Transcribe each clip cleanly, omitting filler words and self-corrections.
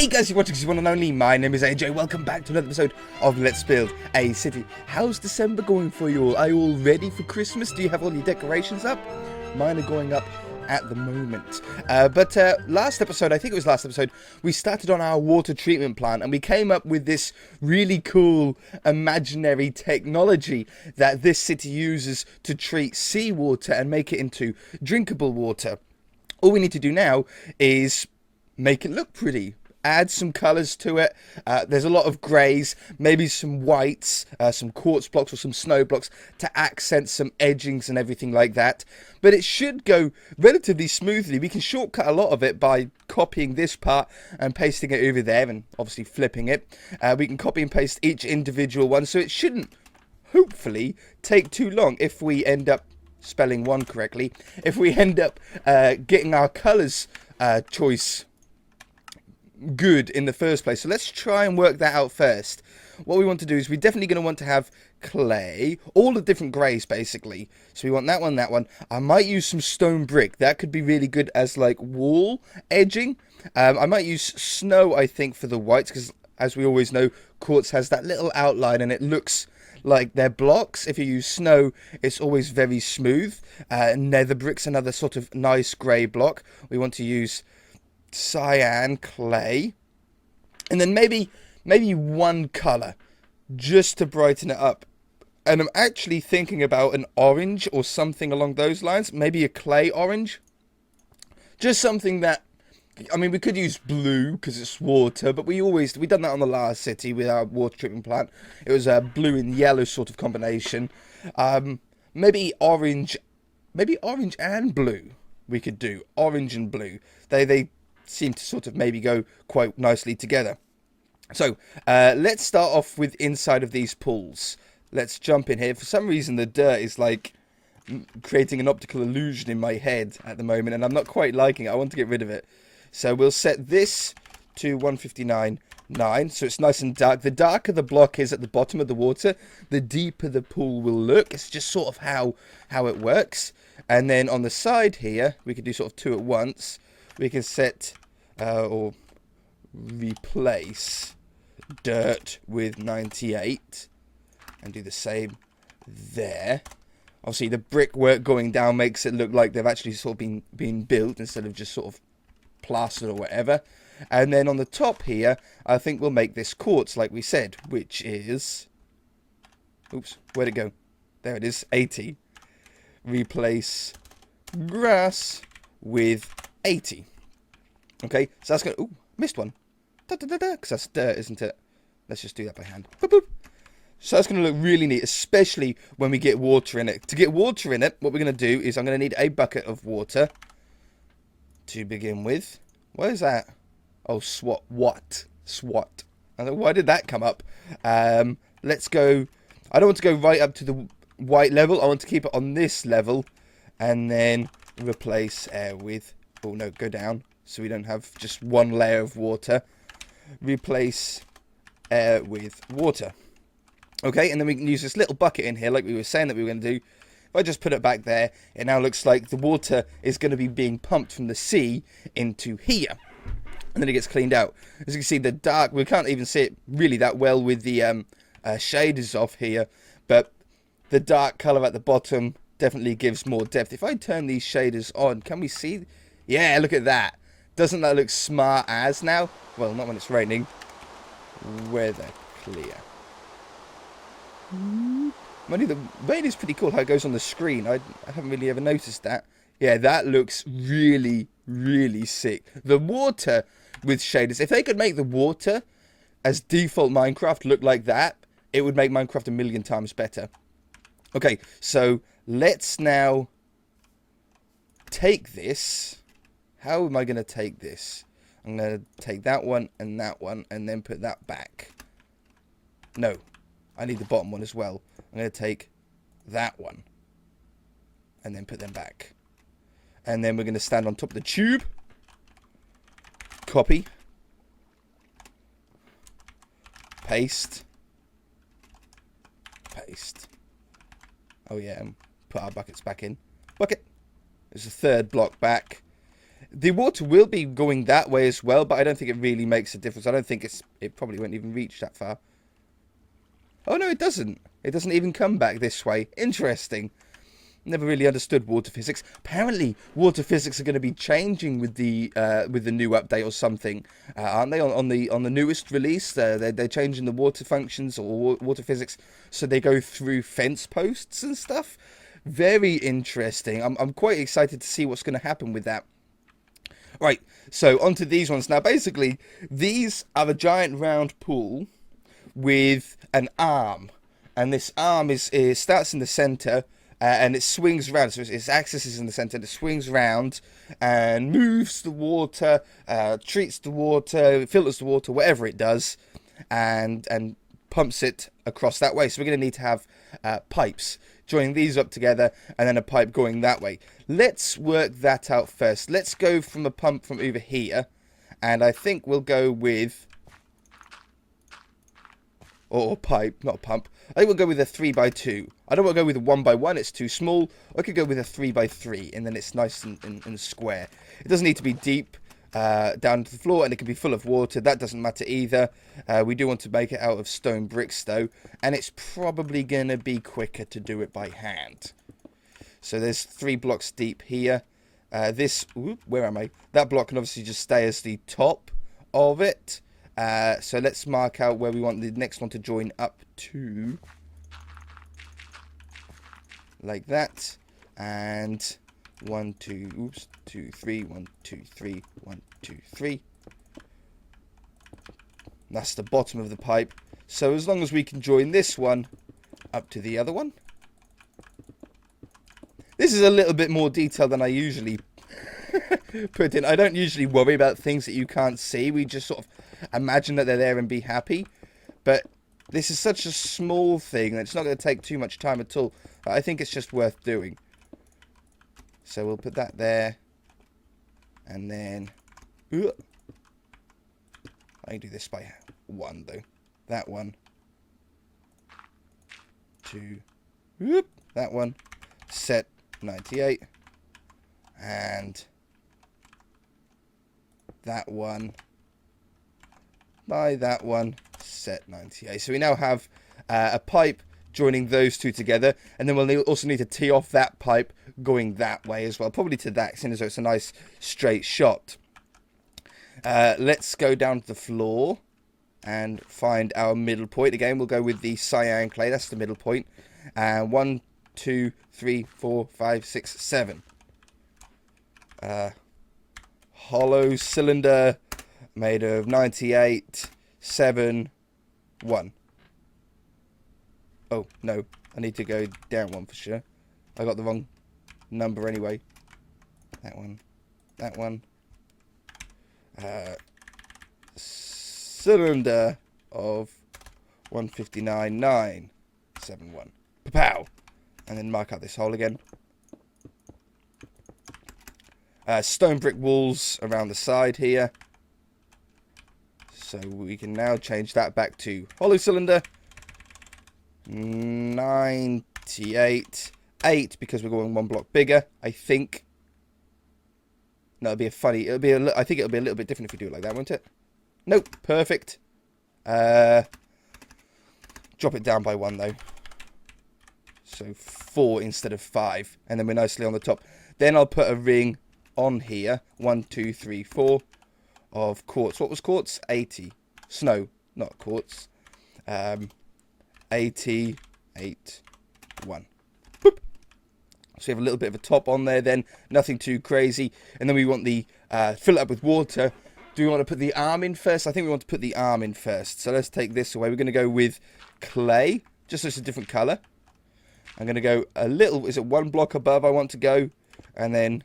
Hey guys, you're watching one and only. My name is AJ. Welcome back to another episode of Let's Build a City. How's December going for you all? Are you all ready for Christmas? Do you have all your decorations up? Mine are going up at the moment. But last episode, I think it was last episode, we started on our water treatment plant and we came up with this really cool imaginary technology that this city uses to treat seawater and make it into drinkable water. All we need to do now is make it look pretty. Add some colours to it. There's a lot of greys, maybe some whites, some quartz blocks or some snow blocks to accent some edgings and everything like that. But it should go relatively smoothly. We can shortcut a lot of it by copying this part and pasting it over there and obviously flipping it. We can copy and paste each individual one, so it shouldn't, hopefully, take too long if we end up spelling one correctly. If we end up getting our colours choice good in the first place. So let's try and work that out first. What we want to do is we're definitely going to want to have clay, all the different greys basically. So we want that one, that one. I might use some stone brick. That could be really good as like wall edging. I might use snow, I think, for the whites, because as we always know, quartz has that little outline and it looks like they're blocks. If you use snow, it's always very smooth. Nether brick's another sort of nice grey block. We want to use cyan clay, and then maybe one color just to brighten it up. And I'm actually thinking about an orange or something along those lines, maybe a clay orange, just something that, I mean, we could use blue because it's water, but we done that on the last city with our water treatment plant. It was a blue and yellow sort of combination. Maybe orange and blue. We could do orange and blue. They seem to sort of maybe go quite nicely together. So let's start off with inside of these pools. Let's jump in here. For some reason the dirt is like creating an optical illusion in my head at the moment, and I'm not quite liking it. I want to get rid of it. So we'll set this to 159.9, so it's nice and dark. The darker the block is at the bottom of the water, the deeper the pool will look. It's just sort of how it works. And then on the side here, we could do sort of two at once. We can set or replace dirt with 98 and do the same there. Obviously the brickwork going down makes it look like they've actually sort of been built instead of just sort of plastered or whatever. And then on the top here, I think we'll make this quartz like we said, which is, oops, where'd it go? There it is, 80. Replace grass with 80. Okay, so that's going to... Ooh, missed one. Because that's dirt, isn't it? Let's just do that by hand. Boop, boop. So that's going to look really neat, especially when we get water in it. To get water in it, what we're going to do is I'm going to need a bucket of water to begin with. What is that? Oh, SWAT. What? SWAT. I don't know, why did that come up? Let's go... I don't want to go right up to the white level. I want to keep it on this level. And then replace air with... Oh, no, go down. So we don't have just one layer of water. Replace air with water. Okay, and then we can use this little bucket in here like we were saying that we were going to do. If I just put it back there, it now looks like the water is going to be being pumped from the sea into here. And then it gets cleaned out. As you can see, the dark, we can't even see it really that well with the shaders off here. But the dark colour at the bottom definitely gives more depth. If I turn these shaders on, can we see? Yeah, look at that. Doesn't that look smart as now? Well, not when it's raining. Weather clear. Money, the rain is pretty cool how it goes on the screen. I haven't really ever noticed that. Yeah, that looks really, really sick. The water with shaders. If they could make the water as default Minecraft look like that, it would make Minecraft a million times better. Okay, so let's now take this. How am I going to take this? I'm going to take that one and then put that back. No, I need the bottom one as well. I'm going to take that one and then put them back. And then we're going to stand on top of the tube. Copy. Paste. Paste. Oh yeah, and put our buckets back in. Bucket. There's a third block back. The water will be going that way as well, but I don't think it really makes a difference. I don't think it probably won't even reach that far. Oh, no, it doesn't. It doesn't even come back this way. Interesting. Never really understood water physics. Apparently, water physics are going to be changing with the new update or something, aren't they? On the newest release, they're changing the water functions or water physics, so they go through fence posts and stuff. Very interesting. I'm quite excited to see what's going to happen with that. Right, so onto these ones now. Basically, these are a giant round pool with an arm, and this arm starts in the center. And it swings around, so its axis is in the center, and it swings around and moves the water, treats the water, filters the water, whatever it does, and pumps it across that way. So we're going to need to have pipes, joining these up together, and then a pipe going that way. Let's work that out first. Let's go from a pump from over here, and I think we'll go with... Or pipe, not a pump. I think we'll go with a 3x2. I don't want to go with a 1x1, it's too small. I could go with a 3x3, and then it's nice and square. It doesn't need to be deep down to the floor, and it can be full of water. That doesn't matter either. We do want to make it out of stone bricks, though. And it's probably going to be quicker to do it by hand. So there's 3 blocks deep here. Where am I? That block can obviously just stay as the top of it. So let's mark out where we want the next one to join up to. Like that. And 1, 2, 2, 3, 1, 2, 3, 1, 2, 3. That's the bottom of the pipe. So as long as we can join this one up to the other one. This is a little bit more detail than I usually put in. I don't usually worry about things that you can't see. We just sort of imagine that they're there and be happy. But this is such a small thing that it's not going to take too much time at all. I think it's just worth doing. So we'll put that there. And then... I can do this by 1, though. That one. 2. That one. Set 98. And... that one. By that one. Set 98. So we now have a pipe joining those two together, and then we'll also need to tee off that pipe going that way as well, probably to that, seeing as though it's a nice straight shot. Let's go down to the floor and find our middle point. Again, we'll go with the cyan clay. That's the middle point. 1, 2, 3, 4, 5, 6, 7. Hollow cylinder made of 98, 7, 1. Oh, no. I need to go down 1 for sure. I got the wrong number anyway. That one. That one. Cylinder of 159,971. Pow! And then mark out this hole again. Stone brick walls around the side here. So we can now change that back to hollow cylinder. 98, 8, because we're going 1 block bigger, I think. No, it'll be I think it'll be a little bit different if we do it like that, won't it? Nope, perfect. Drop it down by 1 though. So 4 instead of 5, and then we're nicely on the top. Then I'll put a ring on here. 1, 2, 3, 4 of quartz. What was quartz? 80. Snow, not quartz. 88, 1. Boop. So we have a little bit of a top on there then. Nothing too crazy. And then we want the fill it up with water. Do we want to put the arm in first? I think we want to put the arm in first. So let's take this away. We're going to go with clay. Just so it's a different colour. I'm going to go a little... Is it 1 block above I want to go? And then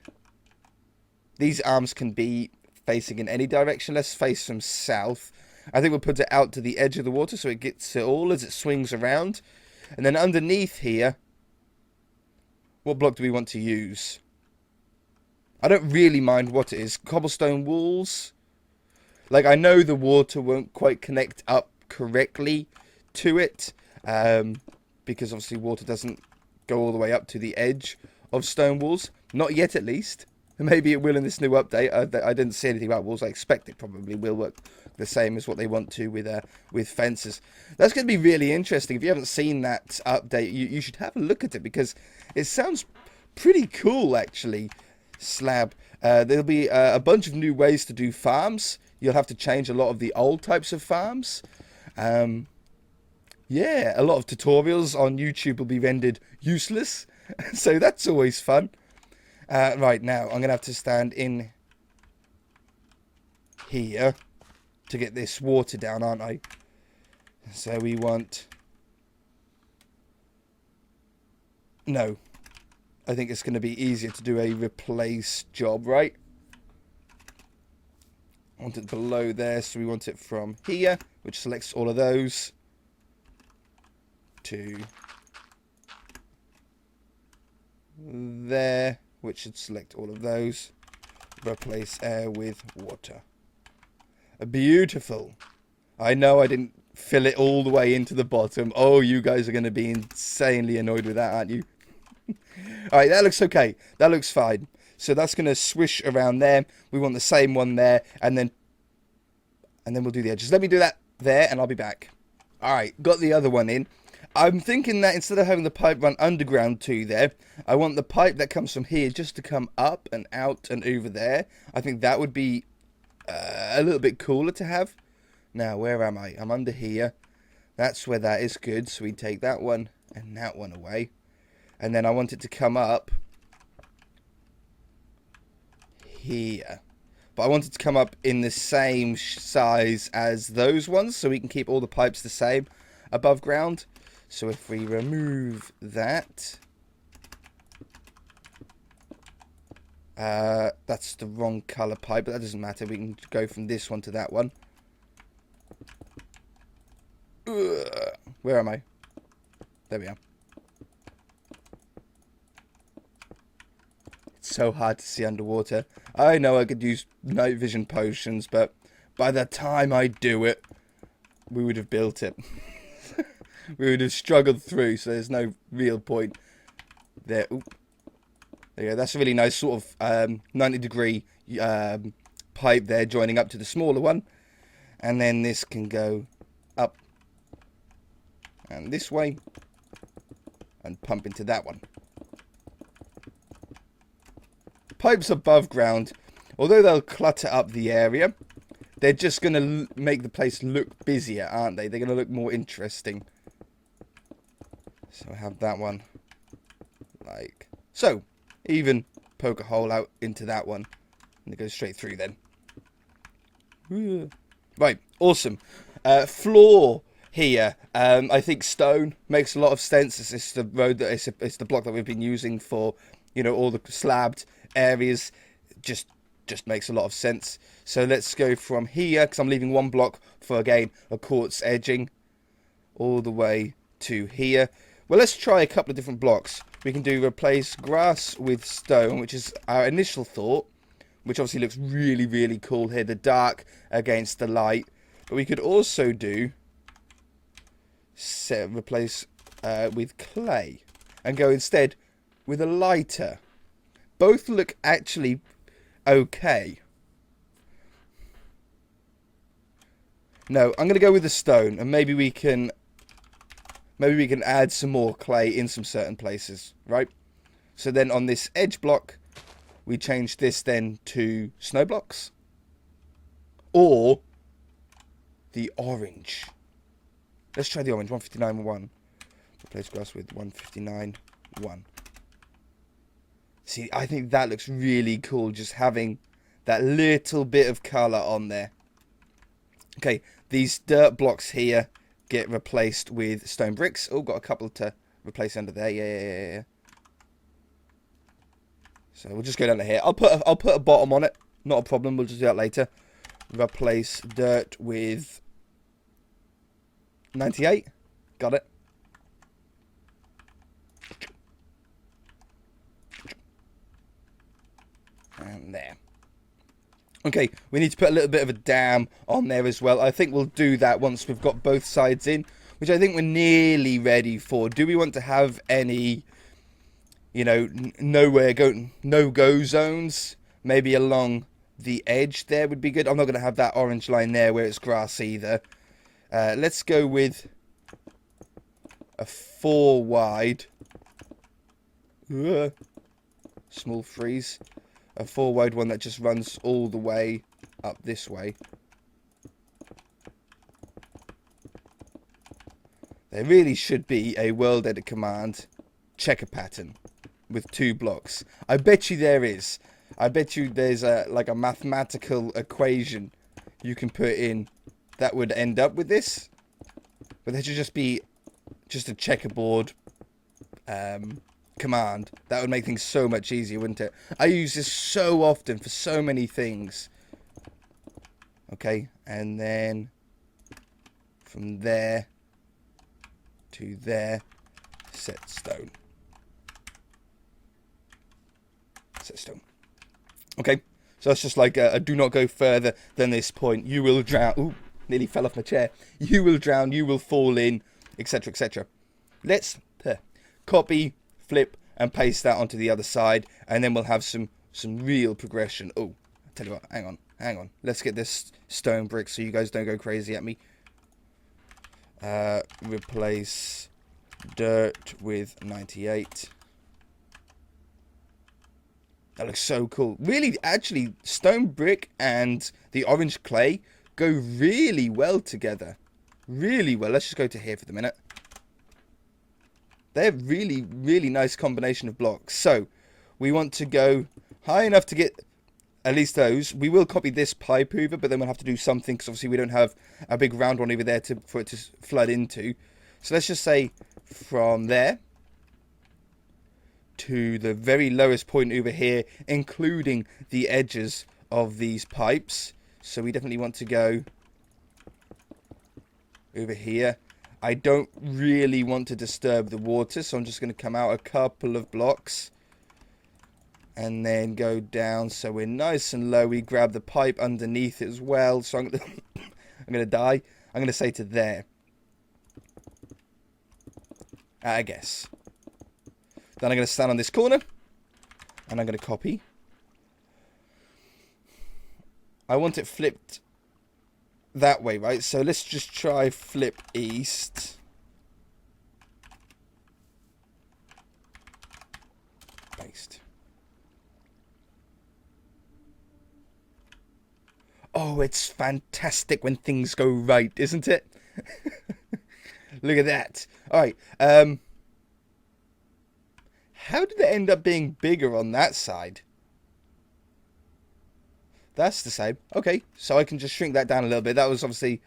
these arms can be facing in any direction. Let's face from south. I think we'll put it out to the edge of the water so it gets it all as it swings around. And then underneath here, what block do we want to use? I don't really mind what it is. Cobblestone walls. Like, I know the water won't quite connect up correctly to it. Because obviously water doesn't go all the way up to the edge of stone walls. Not yet, at least. Maybe it will in this new update. I didn't see anything about walls. I expect it probably will work the same as what they want to with fences. That's going to be really interesting. If you haven't seen that update, you should have a look at it, because it sounds pretty cool, actually. Slab. There'll be a bunch of new ways to do farms. You'll have to change a lot of the old types of farms. Yeah, a lot of tutorials on YouTube will be rendered useless. So that's always fun. Right, now I'm going to have to stand in here to get this water down, aren't I? So we want... No. I think it's going to be easier to do a replace job, right? I want it below there, so we want it from here, which selects all of those, to there, which should select all of those. Replace air with water. Beautiful. I know I didn't fill it all the way into the bottom. Oh, you guys are going to be insanely annoyed with that, aren't you? Alright, that looks okay. That looks fine. So that's going to swish around there. We want the same one there. And then we'll do the edges. Let me do that there and I'll be back. Alright, got the other one in. I'm thinking that instead of having the pipe run underground to there, I want the pipe that comes from here just to come up and out and over there. I think that would be a little bit cooler to have. Now, where am I? I'm under here. That's where that is good. So we take that one and that one away. And then I want it to come up here. But I want it to come up in the same size as those ones, so we can keep all the pipes the same above ground. So if we remove that... that's the wrong colour pipe, but that doesn't matter. We can go from this one to that one. Where am I? There we are. It's so hard to see underwater. I know I could use night vision potions, but by the time I do it, we would have built it. We would have struggled through, so there's no real point there. Ooh. There you go. That's a really nice sort of 90-degree pipe there, joining up to the smaller one. And then this can go up and this way and pump into that one. Pipes above ground, although they'll clutter up the area, they're just going to make the place look busier, aren't they? They're going to look more interesting. So I have that one like so. Even poke a hole out into that one and it goes straight through then. Right, awesome. Floor here. I think stone makes a lot of sense. It's the road that it's the block that we've been using for, you know, all the slabbed areas. Just makes a lot of sense. So let's go from here, because I'm leaving one block for, again, a quartz edging, all the way to here. Well, let's try a couple of different blocks. We can do replace grass with stone, which is our initial thought, which obviously looks really, really cool here, the dark against the light. But we could also do replace with clay and go instead with a lighter. Both look actually okay. No, I'm going to go with the stone, and maybe we can add some more clay in some certain places, right? So then on this edge block, we change this then to snow blocks. Or the orange. Let's try the orange, 159.1. Replace grass with 159.1. See, I think that looks really cool, just having that little bit of colour on there. Okay, these dirt blocks here get replaced with stone bricks. Oh, got a couple to replace under there. Yeah. So we'll just go down to here. I'll put a bottom on it. Not a problem. We'll just do that later. Replace dirt with 98. Got it. And there. Okay, we need to put a little bit of a dam on there as well. I think we'll do that once we've got both sides in, which I think we're nearly ready for. Do we want to have any, you know, no-go zones? maybe along the edge there would be good. I'm not going to have that orange line there where it's grass either. Let's go with a 4 wide. Small freeze. A 4 wide one that just runs all the way up this way. There really should be a world edit command checker pattern with 2 blocks. I bet you there is. I bet you there's like a mathematical equation you can put in that would end up with this. But there should just be just a checkerboard command. That would make things so much easier, wouldn't it? I use this so often for so many things. Okay, and then from there to there, set stone. Set stone. Okay, so that's just like a do not go further than this point. You will drown. Ooh, nearly fell off my chair. You will drown, you will fall in, etc, etc. Let's copy, flip, and paste that onto the other side, and then we'll have some real progression. Oh, I'll tell you what, hang on. Let's get this stone brick so you guys don't go crazy at me. Replace dirt with 98. That looks so cool. Really, actually, stone brick and the orange clay go really well together. Really well. Let's just go to here for the minute. They're really, really nice combination of blocks. So, we want to go high enough to get at least those. We will copy this pipe over, but then we'll have to do something because obviously we don't have a big round one over there for it to flood into. So let's just say from there to the very lowest point over here, including the edges of these pipes. So we definitely want to go over here. I don't really want to disturb the water, so I'm just going to come out a couple of blocks and then go down so we're nice and low. We grab the pipe underneath it as well. So I'm going to die. I'm going to say to there, I guess. Then I'm going to stand on this corner, and I'm going to copy. I want it flipped that way, right? So let's just try flip east. Paste. Oh, it's fantastic when things go right, isn't it? Look at that. All right. How did it end up being bigger on that side? That's the same. Okay, so I can just shrink that down a little bit. That was obviously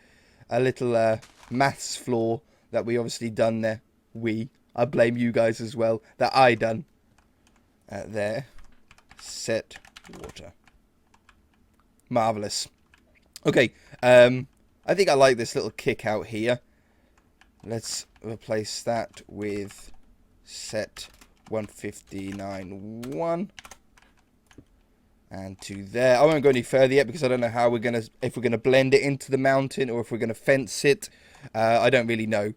a little maths flaw that we obviously done there. I blame you guys as well. That I done. There. Set water. Marvellous. Okay, I think I like this little kick out here. Let's replace that with set 159.1 and to there. I won't go any further yet because I don't know how if we're gonna blend it into the mountain or if we're gonna fence it. I don't really know,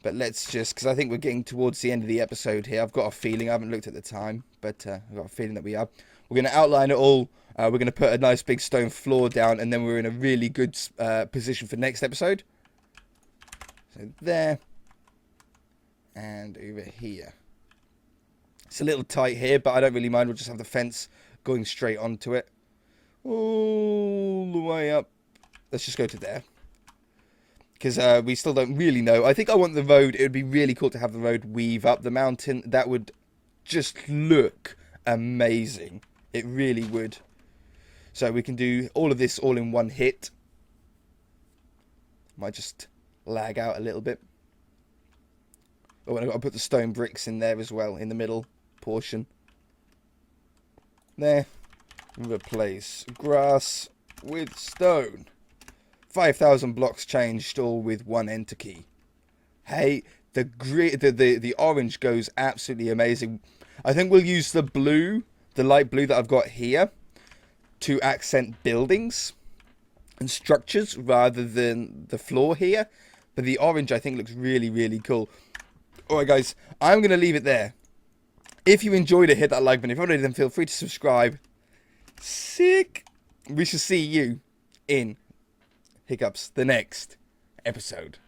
but let's just, because I think we're getting towards the end of the episode here. I've got a feeling, I haven't looked at the time, but I've got a feeling that we are. We're gonna outline it all. We're gonna put a nice big stone floor down, and then we're in a really good position for next episode. So there and over here. It's a little tight here, but I don't really mind. We'll just have the fence going straight onto it. All the way up. Let's just go to there. Because we still don't really know. I think I want the road. It would be really cool to have the road weave up the mountain. That would just look amazing. It really would. So we can do all of this all in one hit. Might just lag out a little bit. Oh, and I've got to put the stone bricks in there as well, in the middle portion. There. Replace grass with stone. 5,000 blocks changed, all with one enter key. Hey, the orange goes absolutely amazing. I think we'll use the blue, the light blue that I've got here, to accent buildings and structures rather than the floor here. But the orange, I think, looks really, really cool. Alright guys, I'm going to leave it there. If you enjoyed it, hit that like button. If you already, then feel free to subscribe. Sick. We shall see you in Hiccups the next episode.